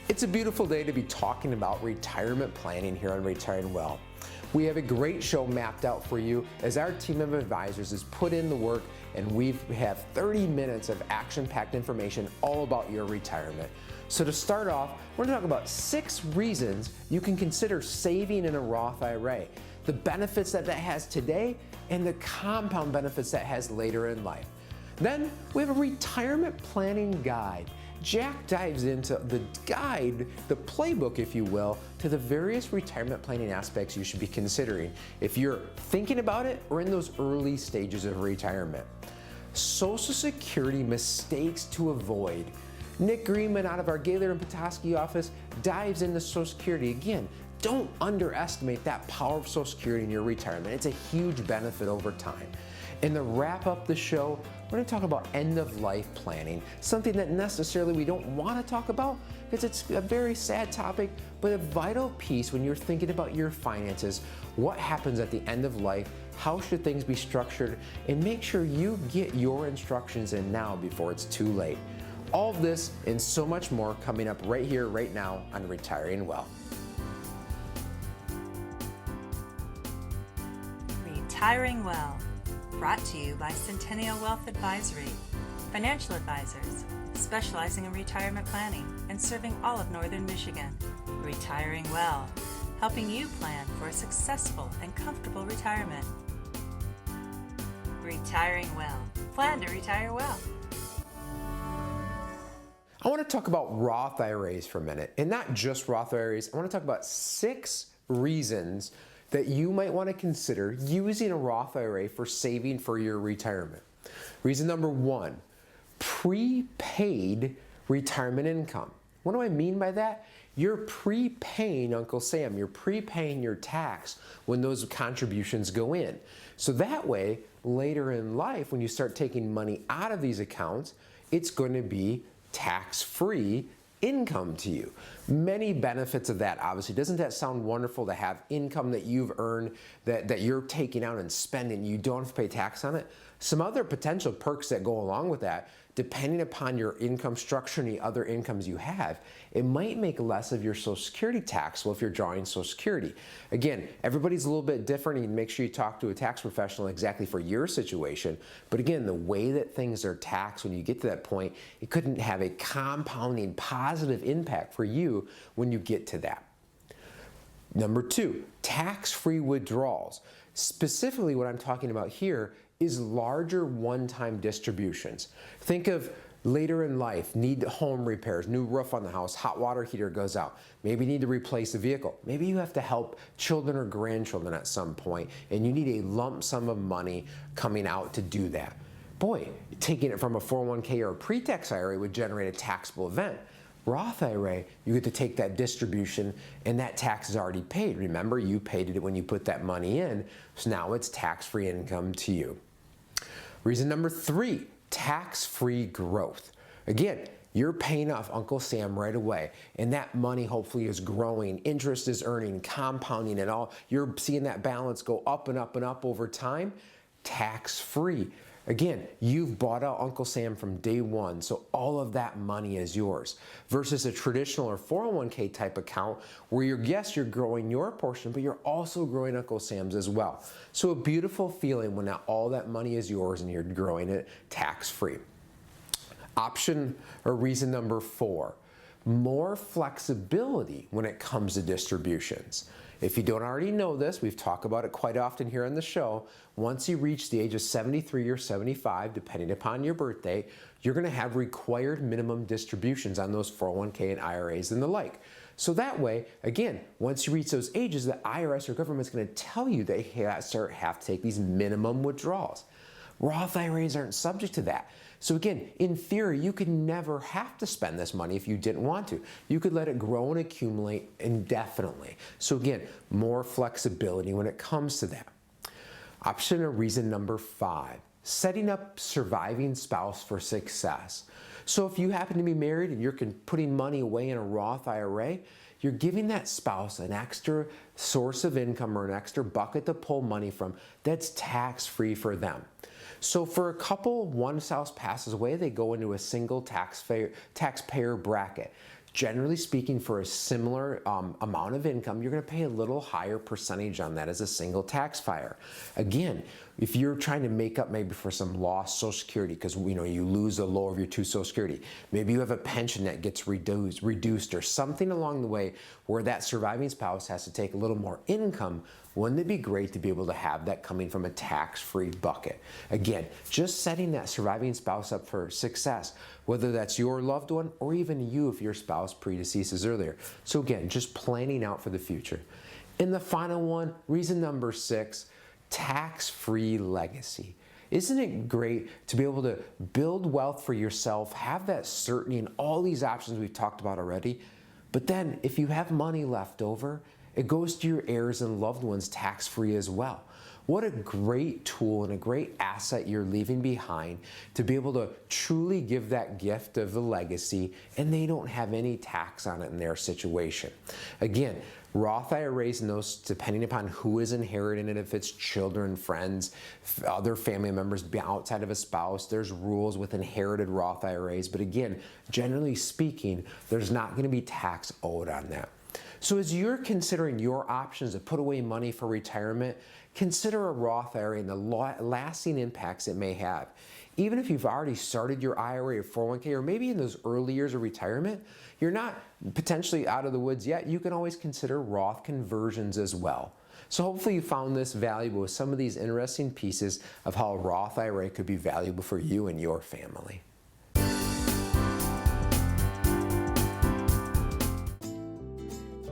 It's a beautiful day to be talking about retirement planning here on Retiring Well. We have a great show mapped out for you as our team of advisors has put in the work, and we have 30 minutes of action-packed information all about your retirement. So to start off, we're going to talk about 6 reasons you can consider saving in a Roth IRA, the benefits that has today, and the compound benefits that has later in life. Then we have a retirement planning guide. Jack dives into the guide, the playbook, if you will, to the various retirement planning aspects you should be considering if you're thinking about it or in those early stages of retirement. Social Security mistakes to avoid. Nick Greenman out of our Gaylor and Petoskey office dives into Social Security. Again, don't underestimate that power of Social Security in your retirement. It's a huge benefit over time. And to wrap up the show, we're going to talk about end-of-life planning, something that necessarily we don't want to talk about because it's a very sad topic, but a vital piece when you're thinking about your finances. What happens at the end of life? How should things be structured? And make sure you get your instructions in now before it's too late. All of this and so much more coming up right here, right now on Retiring Well. Retiring Well. Brought to you by Centennial Wealth Advisory, financial advisors specializing in retirement planning and serving all of Northern Michigan. Retiring Well, helping you plan for a successful and comfortable retirement. Retiring Well, plan to retire well. I want to talk about Roth IRAs for a minute, and not just Roth IRAs. I want to talk about 6 reasons that you might want to consider using a Roth IRA for saving for your retirement. Reason number 1, prepaid retirement income. What do I mean by that? You're prepaying Uncle Sam, you're prepaying your tax when those contributions go in. So that way, later in life, when you start taking money out of these accounts, it's going to be tax-free income to you. Many benefits of that, obviously. Doesn't that sound wonderful to have income that you've earned that you're taking out and spending? You don't have to pay tax on it. Some other potential perks that go along with that, depending upon your income structure and the other incomes you have, it might make less of your Social Security taxable if you're drawing Social Security. Again, everybody's a little bit different, and make sure you talk to a tax professional exactly for your situation. But again, the way that things are taxed when you get to that point, it couldn't have a compounding positive impact for you when you get to that. Number 2, tax-free withdrawals. Specifically, what I'm talking about here is larger one-time distributions. Think of later in life, need home repairs, new roof on the house, hot water heater goes out. Maybe you need to replace a vehicle. Maybe you have to help children or grandchildren at some point, and you need a lump sum of money coming out to do that. Boy, taking it from a 401k or a pre-tax IRA would generate a taxable event. Roth IRA, you get to take that distribution and that tax is already paid. Remember, you paid it when you put that money in, so now it's tax-free income to you. Reason number 3, tax-free growth. Again, you're paying off Uncle Sam right away, and that money hopefully is growing, interest is earning, compounding, and all. You're seeing that balance go up and up and up over time, tax-free. Again, you've bought out Uncle Sam from day one, so all of that money is yours. Versus a traditional or 401k type account where you're growing your portion, but you're also growing Uncle Sam's as well. So a beautiful feeling when now all that money is yours and you're growing it tax-free. Option or reason number 4, more flexibility when it comes to distributions. If you don't already know this, we've talked about it quite often here on the show. Once you reach the age of 73 or 75, depending upon your birthday, you're going to have required minimum distributions on those 401k and IRAs and the like. So that way, again, once you reach those ages, the IRS or government's going to tell you they have to take these minimum withdrawals. Roth IRAs aren't subject to that. So again, in theory, you could never have to spend this money if you didn't want to. You could let it grow and accumulate indefinitely. So again, more flexibility when it comes to that. Option or reason number 5, setting up surviving spouse for success. So if you happen to be married and you're putting money away in a Roth IRA, you're giving that spouse an extra source of income or an extra bucket to pull money from that's tax-free for them. So for a couple, one spouse passes away, they go into a single taxpayer bracket. generally speaking, for a similar amount of income, you're going to pay a little higher percentage on that as a single tax filer. Again, if you're trying to make up maybe for some lost Social Security because you lose the lower of your two Social Security, maybe you have a pension that gets reduced or something along the way where that surviving spouse has to take a little more income, wouldn't it be great to be able to have that coming from a tax-free bucket? Again, just setting that surviving spouse up for success, whether that's your loved one or even you if your spouse predeceases earlier. So again, just planning out for the future. And the final one, reason number 6, tax-free legacy. Isn't it great to be able to build wealth for yourself, have that certainty in all these options we've talked about already, but then if you have money left over, it goes to your heirs and loved ones tax-free as well. What a great tool and a great asset you're leaving behind to be able to truly give that gift of the legacy, and they don't have any tax on it in their situation. Again, Roth IRAs, and those depending upon who is inheriting it, if it's children, friends, other family members outside of a spouse, there's rules with inherited Roth IRAs. But again, generally speaking, there's not going to be tax owed on that. So as you're considering your options to put away money for retirement, consider a Roth IRA and the lasting impacts it may have. Even if you've already started your IRA or 401k, or maybe in those early years of retirement, you're not potentially out of the woods yet, you can always consider Roth conversions as well. So hopefully you found this valuable with some of these interesting pieces of how a Roth IRA could be valuable for you and your family.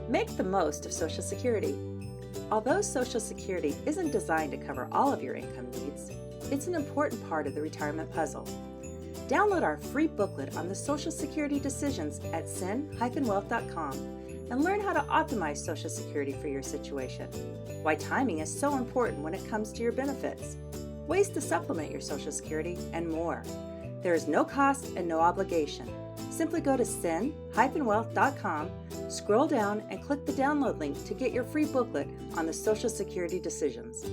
Make the most of Social Security. Although Social Security isn't designed to cover all of your income needs, it's an important part of the retirement puzzle. Download our free booklet on the Social Security decisions at cen-wealth.com and learn how to optimize Social Security for your situation, why timing is so important when it comes to your benefits, ways to supplement your Social Security, and more. There is no cost and no obligation. Simply go to cen-wealth.com, scroll down, and click the download link to get your free booklet on the Social Security decisions.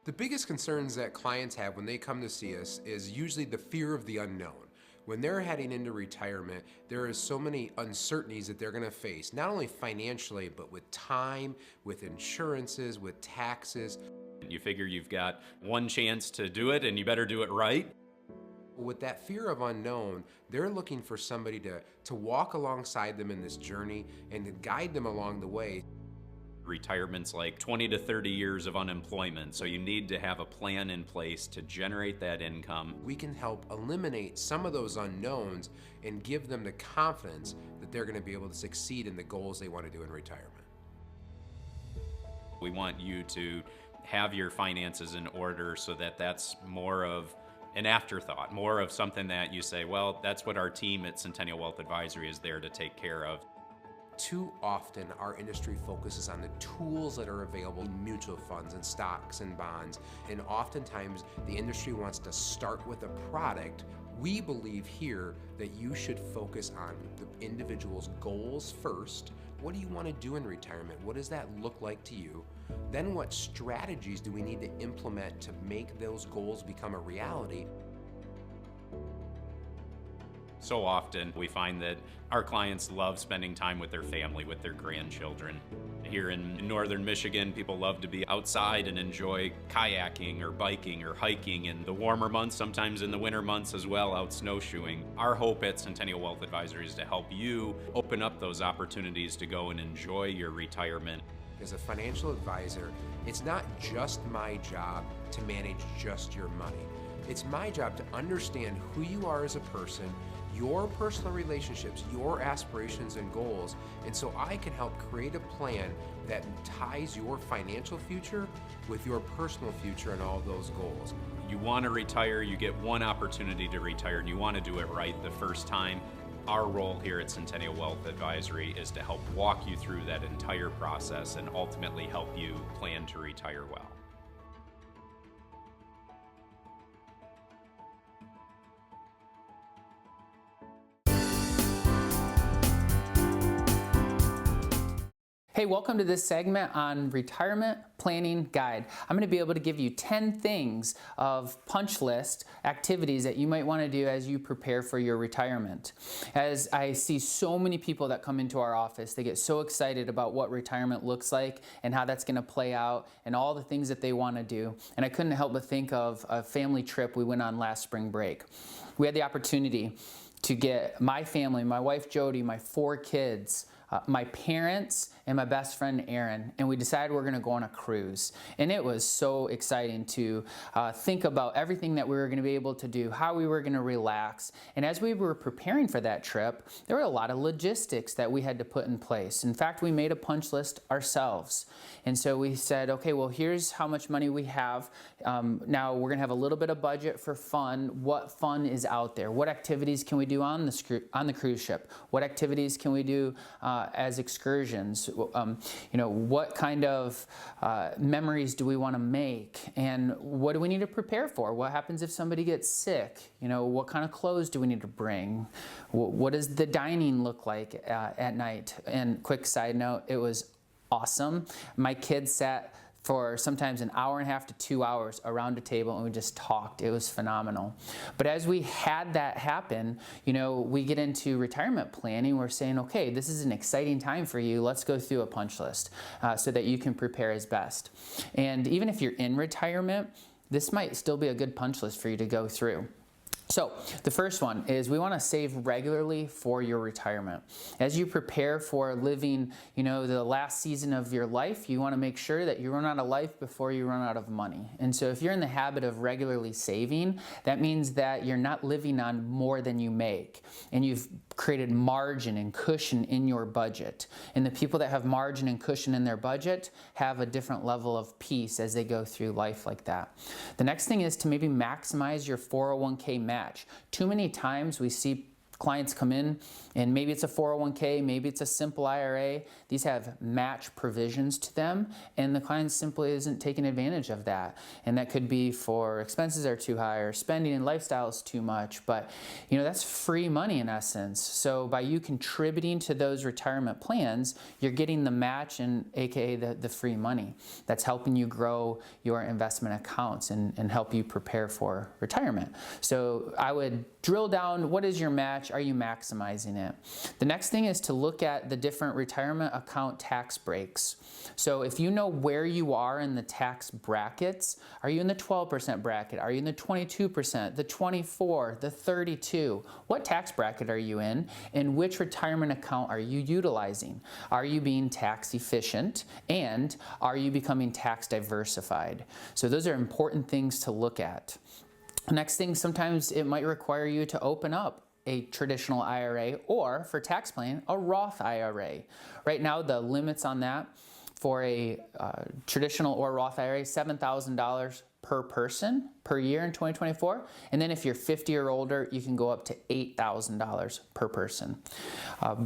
The biggest concerns that clients have when they come to see us is usually the fear of the unknown. When they're heading into retirement, there is so many uncertainties that they're going to face, not only financially, but with time, with insurances, with taxes. You figure you've got one chance to do it and you better do it right. With that fear of unknown, they're looking for somebody to walk alongside them in this journey and to guide them along the way. Retirement's like 20 to 30 years of unemployment, so you need to have a plan in place to generate that income. We can help eliminate some of those unknowns and give them the confidence that they're going to be able to succeed in the goals they want to do in retirement. We want you to have your finances in order so that that's more of an afterthought, more of something that you say, well, that's what our team at Centennial Wealth Advisory is there to take care of. Too often, our industry focuses on the tools that are available in mutual funds and stocks and bonds, and oftentimes the industry wants to start with a product. We believe here that you should focus on the individual's goals first. What do you want to do in retirement? What does that look like to you? Then what strategies do we need to implement to make those goals become a reality? So often we find that our clients love spending time with their family, with their grandchildren. Here in northern Michigan, people love to be outside and enjoy kayaking or biking or hiking in the warmer months, sometimes in the winter months as well, out snowshoeing. Our hope at Centennial Wealth Advisory is to help you open up those opportunities to go and enjoy your retirement. As a financial advisor, it's not just my job to manage just your money. It's my job to understand who you are as a person, your personal relationships, your aspirations and goals, and so I can help create a plan that ties your financial future with your personal future and all those goals. You want to retire, you get one opportunity to retire, and you want to do it right the first time. Our role here at Centennial Wealth Advisory is to help walk you through that entire process and ultimately help you plan to retire well. Hey, welcome to this segment on retirement planning guide. I'm going to be able to give you 10 things of punch list activities that you might want to do as you prepare for your retirement. As I see so many people that come into our office, they get so excited about what retirement looks like and how that's going to play out and all the things that they want to do. And I couldn't help but think of a family trip we went on last spring break. We had the opportunity to get my family, my wife Jody, my 4 kids, my parents, and my best friend Aaron, and we decided we're going to go on a cruise. And it was so exciting to think about everything that we were going to be able to do, how we were going to relax. And as we were preparing for that trip, there were a lot of logistics that we had to put in place. In fact, we made a punch list ourselves. And so we said, okay, well, here's how much money we have. Now we're going to have a little bit of budget for fun. What fun is out there? What activities can we do on the cruise ship? What activities can we do as excursions? What kind of memories do we want to make? And what do we need to prepare for? What happens if somebody gets sick? What kind of clothes do we need to bring? What does the dining look like at night? And quick side note, it was awesome. My kids sat for sometimes an hour and a half to 2 hours around a table and we just talked. It was phenomenal. But as we had that happen, we get into retirement planning. We're saying, okay, this is an exciting time for you. Let's go through a punch list so that you can prepare as best. And even if you're in retirement, this might still be a good punch list for you to go through. So the first one is we want to save regularly for your retirement. As you prepare for living, the last season of your life, you want to make sure that you run out of life before you run out of money. And so if you're in the habit of regularly saving, that means that you're not living on more than you make. And you've created margin and cushion in your budget. And the people that have margin and cushion in their budget have a different level of peace as they go through life like that. The next thing is to maybe maximize your 401k match. Too many times we see clients come in and maybe it's a 401k, maybe it's a simple IRA. These have match provisions to them and the client simply isn't taking advantage of that. And that could be for expenses are too high or spending and lifestyle is too much, but that's free money in essence. So by you contributing to those retirement plans, you're getting the match and aka the free money. That's helping you grow your investment accounts and help you prepare for retirement. So I would drill down, what is your match? Are you maximizing it? The next thing is to look at the different retirement account tax breaks. So if you know where you are in the tax brackets, are you in the 12% bracket? Are you in the 22%, the 24%, the 32%? What tax bracket are you in? And which retirement account are you utilizing? Are you being tax efficient? And are you becoming tax diversified? So those are important things to look at. Next thing, sometimes it might require you to open up a traditional IRA or, for tax planning, a Roth IRA. Right now, the limits on that for a traditional or Roth IRA, $7,000 per person per year in 2024. And then if you're 50 or older, you can go up to $8,000 per person.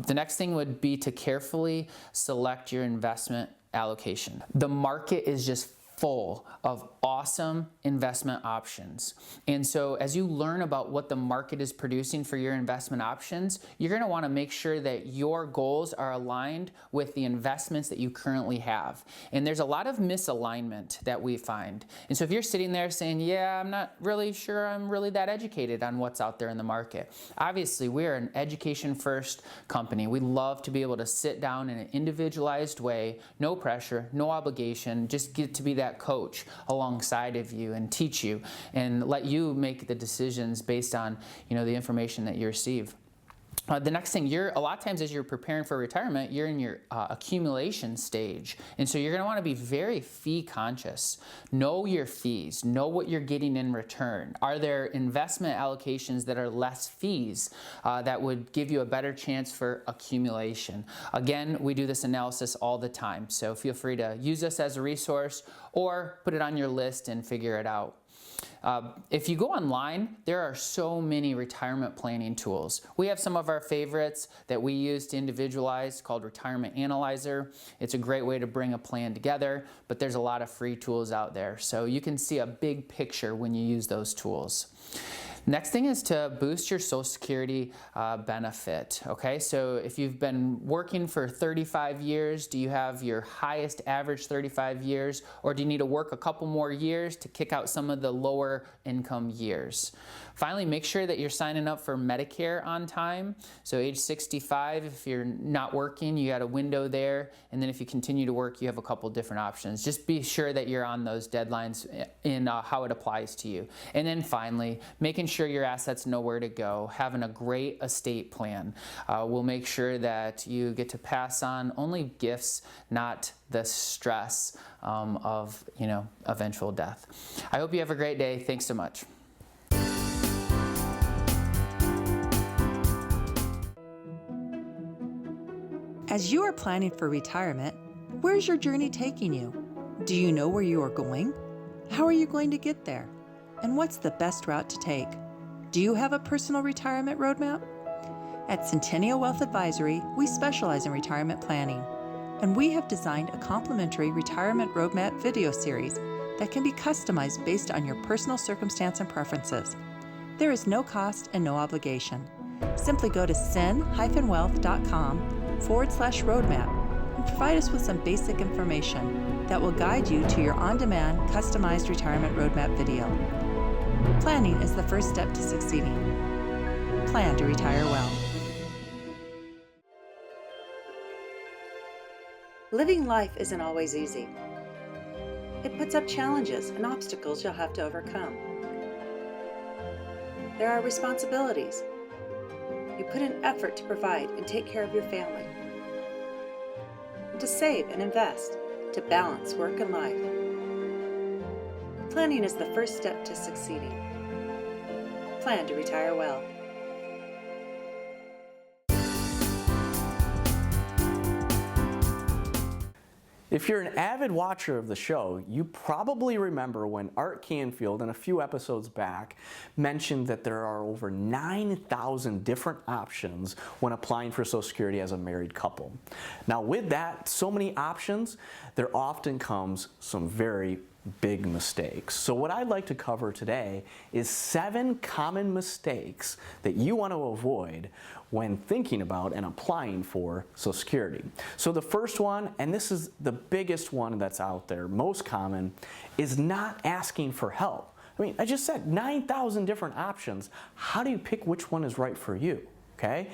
The next thing would be to carefully select your investment allocation. The market is just full of awesome investment options. And so as you learn about what the market is producing for your investment options, you're going to want to make sure that your goals are aligned with the investments that you currently have. And there's a lot of misalignment that we find. And so if you're sitting there saying, yeah, I'm not really sure I'm really that educated on what's out there in the market. Obviously, we're an education first company. We love to be able to sit down in an individualized way, no pressure, no obligation, just get to be that coach alongside of you and teach you and let you make the decisions based on the information that you receive. The next thing, a lot of times as you're preparing for retirement, you're in your accumulation stage. And so you're going to want to be very fee conscious. Know your fees. Know what you're getting in return. Are there investment allocations that are less fees that would give you a better chance for accumulation? Again, we do this analysis all the time. So feel free to use us as a resource or put it on your list and figure it out. If you go online, there are so many retirement planning tools. We have some of our favorites that we use to individualize called Retirement Analyzer. It's a great way to bring a plan together, but there's a lot of free tools out there. So you can see a big picture when you use those tools. Next thing is to boost your Social Security benefit. Okay, so if you've been working for 35 years, do you have your highest average 35 years, or do you need to work a couple more years to kick out some of the lower income years? Finally, make sure that you're signing up for Medicare on time. So age 65, if you're not working, you got a window there, and then if you continue to work, you have a couple different options. Just be sure that you're on those deadlines in how it applies to you. And then finally, making sure your assets know where to go, having a great estate plan will make sure that you get to pass on only gifts, not the stress of eventual death. I hope you have a great day. Thanks so much. As you are planning for retirement, where's your journey taking you? Do you know where you are going? How are you going to get there? And what's the best route to take? Do you have a personal retirement roadmap? At Centennial Wealth Advisory, we specialize in retirement planning, and we have designed a complimentary retirement roadmap video series that can be customized based on your personal circumstance and preferences. There is no cost and no obligation. Simply go to cen-wealth.com/roadmap and provide us with some basic information that will guide you to your on-demand, customized retirement roadmap video. Planning is the first step to succeeding. Plan to retire well. Living life isn't always easy. It puts up challenges and obstacles you'll have to overcome. There are responsibilities. You put in effort to provide and take care of your family, and to save and invest, to balance work and life. Planning is the first step to succeeding. Plan to retire well. If you're an avid watcher of the show, you probably remember when Art Canfield, in a few episodes back, mentioned that there are over 9,000 different options when applying for Social Security as a married couple. Now with that, so many options, there often comes some very big mistakes. So what I'd like to cover today is 7 common mistakes that you want to avoid when thinking about and applying for Social Security. So the first one, and this is the biggest one that's out there, most common, is not asking for help. I mean, I just said 9,000 different options. How do you pick which one is right for you? Okay?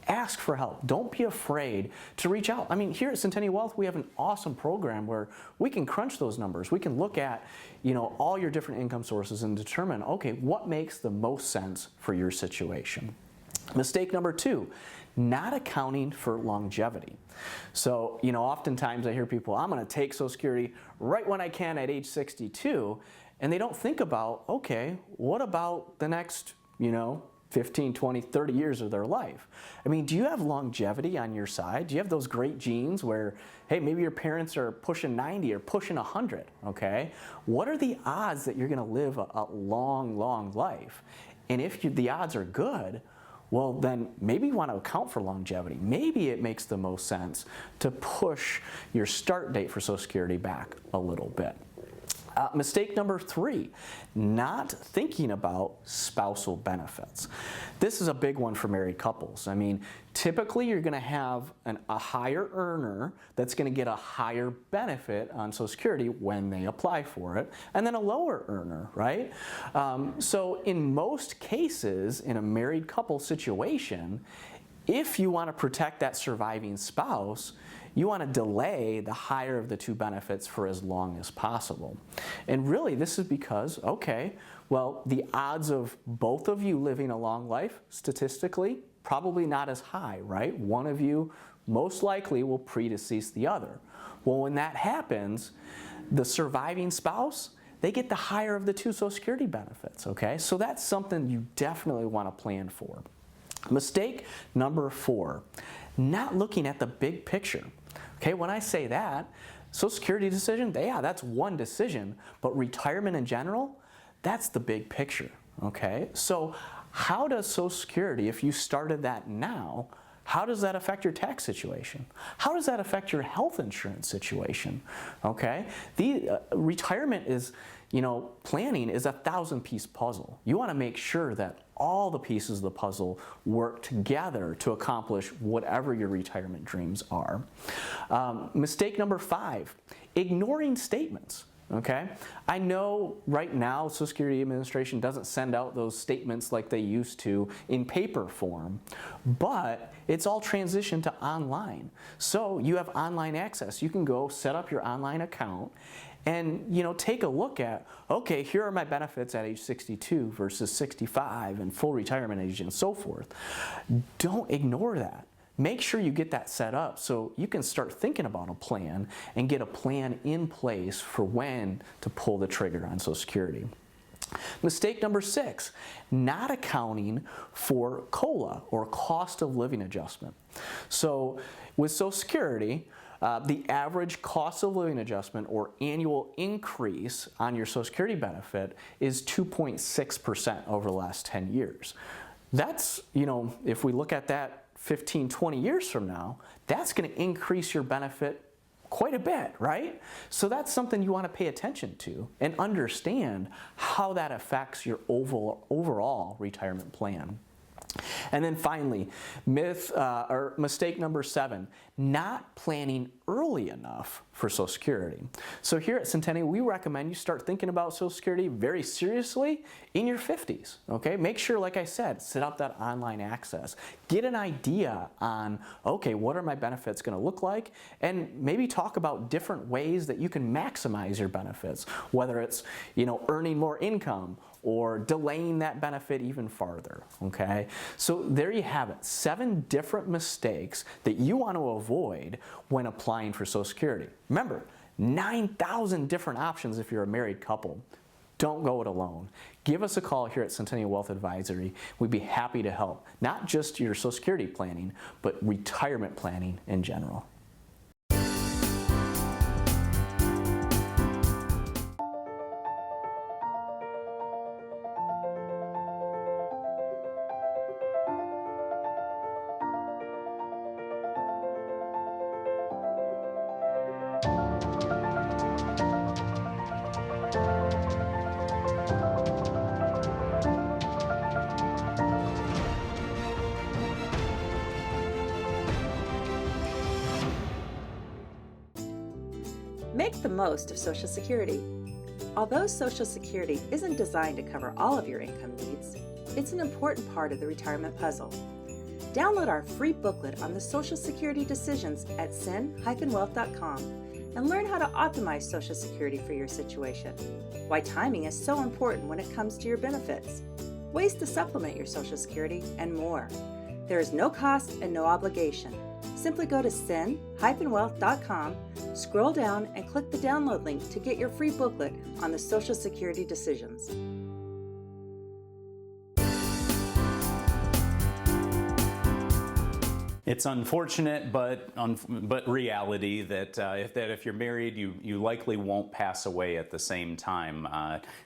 Ask for help. Don't be afraid to reach out. I mean, here at Centennial Wealth, we have an awesome program where we can crunch those numbers. We can look at, all your different income sources and determine, okay, what makes the most sense for your situation. Mistake number 2, not accounting for longevity. So, oftentimes I hear people, I'm going to take Social Security right when I can at age 62, and they don't think about, okay, what about the next, 15, 20, 30 years of their life? I mean, do you have longevity on your side? Do you have those great genes where, hey, maybe your parents are pushing 90 or pushing 100, okay? What are the odds that you're going to live a long, long life? And if the odds are good, well, then maybe you want to account for longevity. Maybe it makes the most sense to push your start date for Social Security back a little bit. Mistake number 3, not thinking about spousal benefits. This is a big one for married couples. I mean, typically you're going to have a higher earner that's going to get a higher benefit on Social Security when they apply for it, and then a lower earner, right? So in most cases, in a married couple situation, if you want to protect that surviving spouse, you want to delay the higher of the 2 benefits for as long as possible. And really this is because, okay, well, the odds of both of you living a long life, statistically, probably not as high, right? One of you most likely will predecease the other. Well, when that happens, the surviving spouse, they get the higher of the 2 Social Security benefits, okay? So that's something you definitely want to plan for. Mistake number 4, not looking at the big picture. Okay, when I say that, Social Security decision, yeah, that's one decision, but retirement in general, that's the big picture, okay? So how does Social Security, if you started that now, how does that affect your tax situation? How does that affect your health insurance situation, okay? Retirement is, planning is a 1,000-piece puzzle. You want to make sure that all the pieces of the puzzle work together to accomplish whatever your retirement dreams are. Mistake number 5, ignoring statements. Okay, I know right now Social Security Administration doesn't send out those statements like they used to in paper form, but it's all transitioned to online. So you have online access. You can go set up your online account and take a look at, okay, here are my benefits at age 62 versus 65 and full retirement age and so forth. Don't ignore that. Make sure you get that set up so you can start thinking about a plan and get a plan in place for when to pull the trigger on Social Security. Mistake number 6, not accounting for COLA, or cost of living adjustment. So with Social Security, the average cost of living adjustment or annual increase on your Social Security benefit is 2.6% over the last 10 years. That's, if we look at that 15, 20 years from now, that's going to increase your benefit quite a bit, right? So that's something you want to pay attention to and understand how that affects your overall retirement plan. And then finally, mistake number 7, not planning early enough for Social Security. So here at Centennial, we recommend you start thinking about Social Security very seriously in your 50s, okay? Make sure, like I said, set up that online access. Get an idea on, okay, what are my benefits going to look like? And maybe talk about different ways that you can maximize your benefits, whether it's, earning more income or delaying that benefit even farther, okay? So there you have it, 7 different mistakes that you want to avoid when applying for Social Security. Remember, 9,000 different options if you're a married couple. Don't go it alone. Give us a call here at Centennial Wealth Advisory. We'd be happy to help, not just your Social Security planning, but retirement planning in general. Make the most of Social Security. Although Social Security isn't designed to cover all of your income needs, it's an important part of the retirement puzzle. Download our free booklet on the Social Security decisions at cen-wealth.com and learn how to optimize Social Security for your situation, why timing is so important when it comes to your benefits, ways to supplement your Social Security, and more. There is no cost and no obligation. Simply go to cen-wealth.com, scroll down, and click the download link to get your free booklet on the Social Security decisions. It's unfortunate, but reality that if you're married, you likely won't pass away at the same time.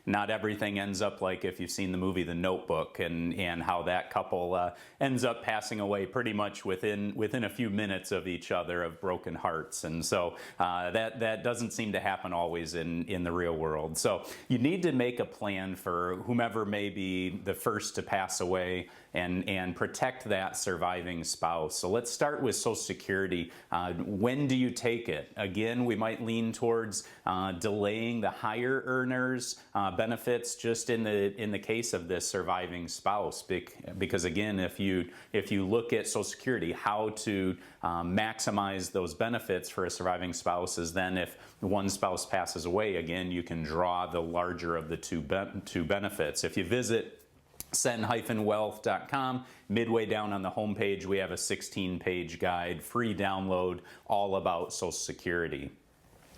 Not everything ends up like if you've seen the movie The Notebook and how that couple ends up passing away pretty much within a few minutes of each other, of broken hearts. And so that doesn't seem to happen always in the real world. So you need to make a plan for whomever may be the first to pass away and protect that surviving spouse. So let's start with Social Security. When do you take it? Again, we might lean towards delaying the higher earners benefits just in the case of this surviving spouse, because again, if you look at Social Security, how to maximize those benefits for a surviving spouse is then if one spouse passes away, again, you can draw the larger of the two benefits. If you visit cen-wealth.com, midway down on the homepage, we have a 16-page guide, free download, all about Social Security.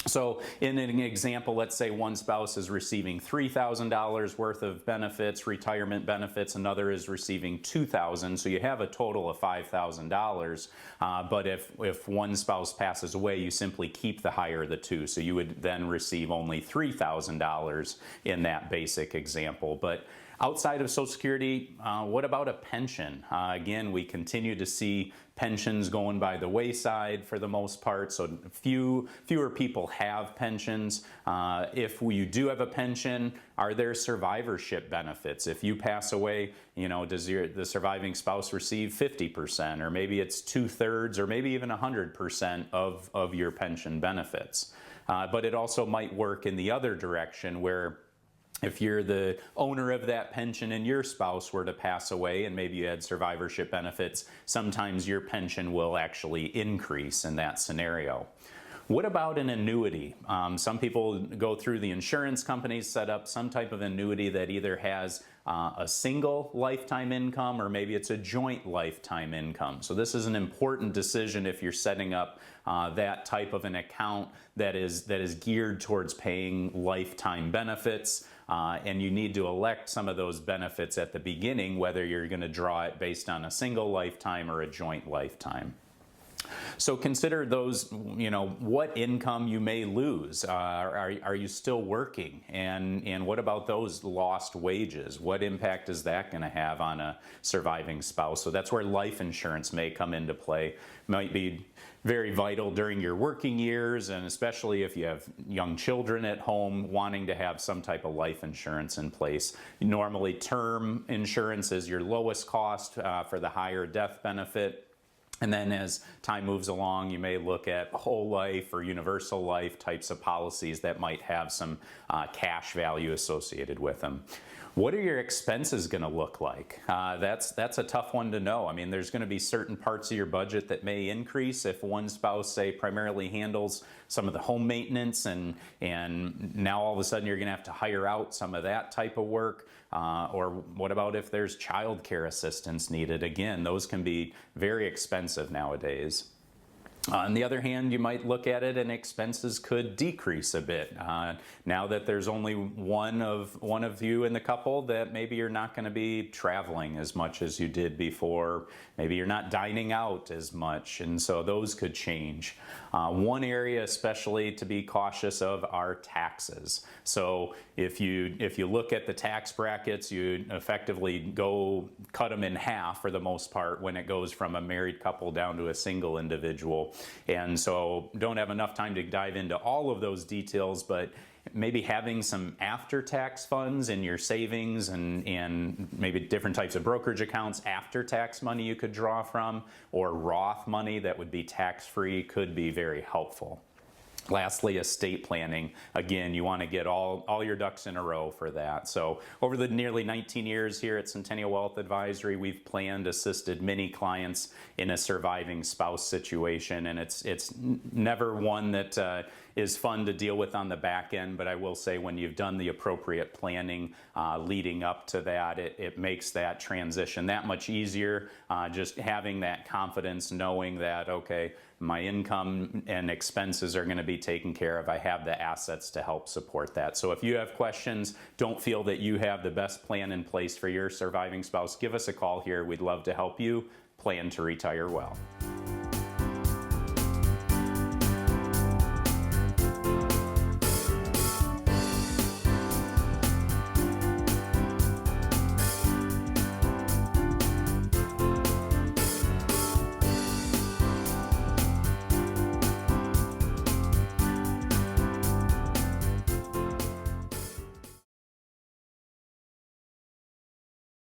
So in an example, let's say one spouse is receiving $3,000 worth of benefits, retirement benefits, another is receiving $2,000, so you have a total of $5,000. But if one spouse passes away, you simply keep the higher of the two, so you would then receive only $3,000 in that basic example. But Outside of Social Security, what about a pension? Again, we continue to see pensions going by the wayside for the most part, so fewer people have pensions. If you do have a pension, are there survivorship benefits? If you pass away, does the surviving spouse receive 50%, or maybe it's 2/3, or maybe even 100% of your pension benefits? But it also might work in the other direction, where if you're the owner of that pension and your spouse were to pass away and maybe you had survivorship benefits, sometimes your pension will actually increase in that scenario. What about an annuity? Some people go through the insurance companies, set up some type of annuity that either has a single lifetime income, or maybe it's a joint lifetime income. So this is an important decision if you're setting up that type of an account that is geared towards paying lifetime benefits. And you need to elect some of those benefits at the beginning, whether you're going to draw it based on a single lifetime or a joint lifetime. So consider those, what income you may lose. Are you still working? And what about those lost wages? What impact is that going to have on a surviving spouse? So that's where life insurance may come into play. Might be very vital during your working years, and especially if you have young children at home, wanting to have some type of life insurance in place. Normally, term insurance is your lowest cost for the higher death benefit. And then as time moves along, you may look at whole life or universal life types of policies that might have some cash value associated with them. What are your expenses going to look like? That's a tough one to know. I mean, there's going to be certain parts of your budget that may increase if one spouse, say, primarily handles some of the home maintenance, and now all of a sudden you're going to have to hire out some of that type of work. Or what about if there's child care assistance needed? Again, those can be very expensive nowadays. On the other hand, you might look at it and expenses could decrease a bit. Now that there's only one of you in the couple, that maybe you're not going to be traveling as much as you did before. Maybe you're not dining out as much, and so those could change. One area especially to be cautious of are taxes. So if you look at the tax brackets, you effectively go cut them in half for the most part when it goes from a married couple down to a single individual. And so don't have enough time to dive into all of those details, but maybe having some after-tax funds in your savings and maybe different types of brokerage accounts, after-tax money you could draw from, or Roth money that would be tax-free could be very helpful. Lastly, estate planning. Again, you want to get all your ducks in a row for that. So over the nearly 19 years here at Centennial Wealth Advisory, we've planned, assisted many clients in a surviving spouse situation, and it's never one that is fun to deal with on the back end, but I will say when you've done the appropriate planning leading up to that, it makes that transition that much easier. Just having that confidence, knowing that, okay, my income and expenses are going to be taken care of. I have the assets to help support that. So if you have questions, don't feel that you have the best plan in place for your surviving spouse, give us a call here. We'd love to help you plan to retire well.